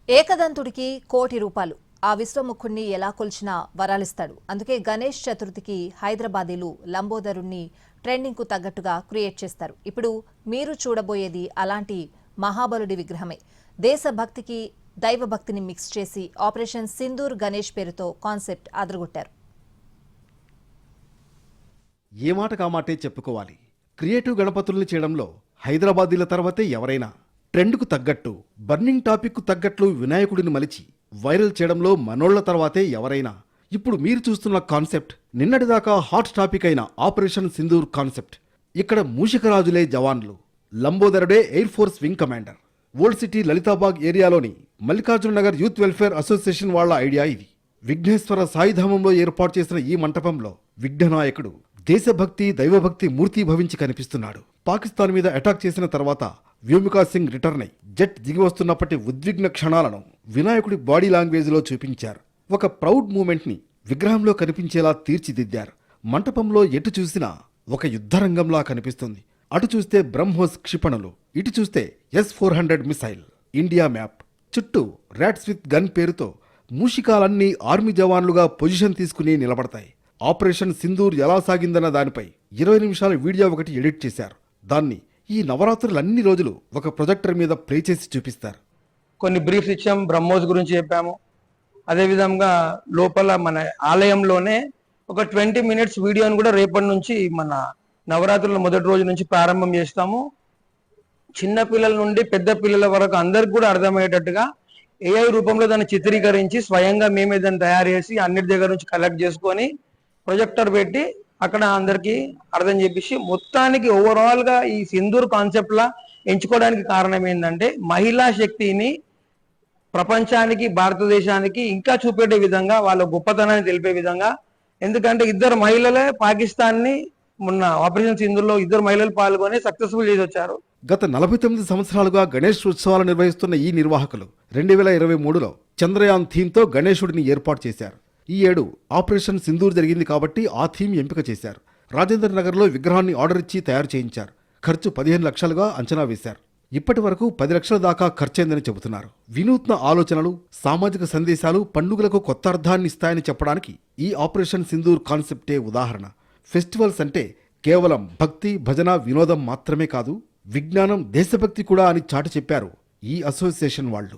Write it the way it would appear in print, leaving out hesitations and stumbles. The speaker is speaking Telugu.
ఏకదంతుడికి ₹1,00,00,000 ఆ విశ్వముఖుణ్ణి ఎలా కొల్చినా వరాలిస్తాడు. అందుకే గణేష్ చతుర్థికి హైదరాబాదీలు లంబోదరుణ్ణి ట్రెండింగ్ కు తగ్గట్టుగా క్రియేట్ చేస్తారు. ఇప్పుడు మీరు చూడబోయేది అలాంటి మహాబలుడి విగ్రహమే. దేశభక్తికి దైవభక్తిని మిక్స్ చేసి ఆపరేషన్ సింధూర్ గణేష్ పేరుతో కాన్సెప్ట్ అదరగొట్టారు. ఏ మాట కామాటే చెప్పుకోవాలి. క్రియేటివ్ గణపతుల్ని చేయడంలో హైదరాబాదీల తర్వాతే ఎవరైనా. ట్రెండ్కు తగ్గట్టు బర్నింగ్ టాపిక్కు తగ్గట్లు వినాయకుడిని మలిచి వైరల్ చేయడంలో మనోళ్ల తర్వాతే ఎవరైనా. ఇప్పుడు మీరు చూస్తున్న కాన్సెప్ట్ నిన్నటిదాకా హాట్ టాపిక్ అయిన ఆపరేషన్ సింధూర్ కాన్సెప్ట్. ఇక్కడ మూషికరాజులే జవాన్లు, లంబోదరుడే air force wing commander. Old city Lalitabagh ఏరియాలోని Mallikarjuna Nagar youth welfare association వాళ్ల ఐడియా ఇది. విఘ్నేశ్వర సాయిధామంలో ఏర్పాటు చేసిన ఈ మంటపంలో విఘ్ననాయకుడు దేశభక్తి దైవభక్తి మూర్తి భవించి కనిపిస్తున్నాడు. పాకిస్తాన్ మీద అటాక్ చేసిన తర్వాత వ్యోమికా సింగ్ రిటర్న్ అయి జెట్ దిగి వస్తున్నప్పటి ఉద్విగ్న క్షణాలను వినాయకుడి బాడీ లాంగ్వేజ్లో చూపించారు. ఒక ప్రౌడ్ మూమెంట్ ని విగ్రహంలో కనిపించేలా తీర్చిదిద్దారు. మంటపంలో ఎటు చూసినా ఒక యుద్ధరంగంలా కనిపిస్తుంది. అటు చూస్తే బ్రహ్మోస్ క్షిపణులు, ఇటు చూస్తే S-400 మిసైల్, ఇండియా మ్యాప్, చుట్టూ ర్యాట్స్ విత్ గన్ పేరుతో మూషికాలన్నీ ఆర్మీ జవాన్లుగా పొజిషన్ తీసుకుని నిలబడతాయి. ఆపరేషన్ సింధూర్ ఎలా సాగిందన్న దానిపై 20 నిమిషాల వీడియో ఒకటి ఎడిట్ చేశారు. దాన్ని ఈ నవరాత్రులన్ని రోజులు ఒక ప్రొజెక్టర్ మీద ప్లే చేసి చూపిస్తారు. కొన్ని బ్రీఫ్స్ ఇచ్చాము, బ్రహ్మోస్ గురించి చెప్పాము. అదేవిధంగా లోపల మన ఆలయంలోనే ఒక 20 మినిట్స్ వీడియోని కూడా రేపటి నుంచి మన నవరాత్రుల మొదటి రోజు నుంచి ప్రారంభం చేస్తాము. చిన్న పిల్లల నుండి పెద్ద పిల్లల వరకు అందరికి కూడా అర్థమయ్యేటట్టుగా AI రూపంలో దాన్ని చిత్రీకరించి స్వయంగా మేమే దాన్ని తయారు చేసి అన్నిటి దగ్గర నుంచి కలెక్ట్ చేసుకొని ప్రొజెక్టర్ పెట్టి అక్కడ అందరికి అర్థం చేపించి మొత్తానికి ఓవరాల్ గా ఈ సింధూర్ కాన్సెప్ట్ లా ఎంచుకోవడానికి కారణం ఏంటంటే మహిళా శక్తిని ప్రపంచానికి భారతదేశానికి ఇంకా చూపెట్టే విధంగా వాళ్ళ గొప్పతనాన్ని తెలిపే విధంగా. ఎందుకంటే ఇద్దరు మహిళలే పాకిస్తాన్ ని మొన్న ఆపరేషన్ సింధూర్ లో ఇద్దరు మహిళలు పాల్గొని సక్సెస్ఫుల్ చేసి వచ్చారు. గత 49 సంవత్సరాలుగా గణేష్ ఉత్సవాలు నిర్వహిస్తున్న ఈ నిర్వాహకులు 2023లో చంద్రయాన్ థీమ్తో గణేశుడిని ఏర్పాటు చేశారు. ఈ ఏడు ఆపరేషన్ సింధూర్ జరిగింది కాబట్టి ఆ థీమ్ ఎంపిక చేశారు. రాజేంద్ర నగర్లో విగ్రహాన్ని ఆర్డర్ ఇచ్చి తయారు చేయించారు. ఖర్చు 15 లక్షలుగా అంచనా వేశారు. ఇప్పటి వరకు 10 లక్షల దాకా ఖర్చయిందని చెబుతున్నారు. వినూత్న ఆలోచనలు, సామాజిక సందేశాలు పండుగలకు కొత్త అర్థాన్ని ఇస్తాయని చెప్పడానికి ఈ ఆపరేషన్ సింధూర్ కాన్సెప్టే ఉదాహరణ. ఫెస్టివల్స్ అంటే కేవలం భక్తి, భజన, వినోదం మాత్రమే కాదు, విజ్ఞానం, దేశభక్తి కూడా అని చాటి చెప్పారు ఈ అసోసియేషన్ వాళ్ళు.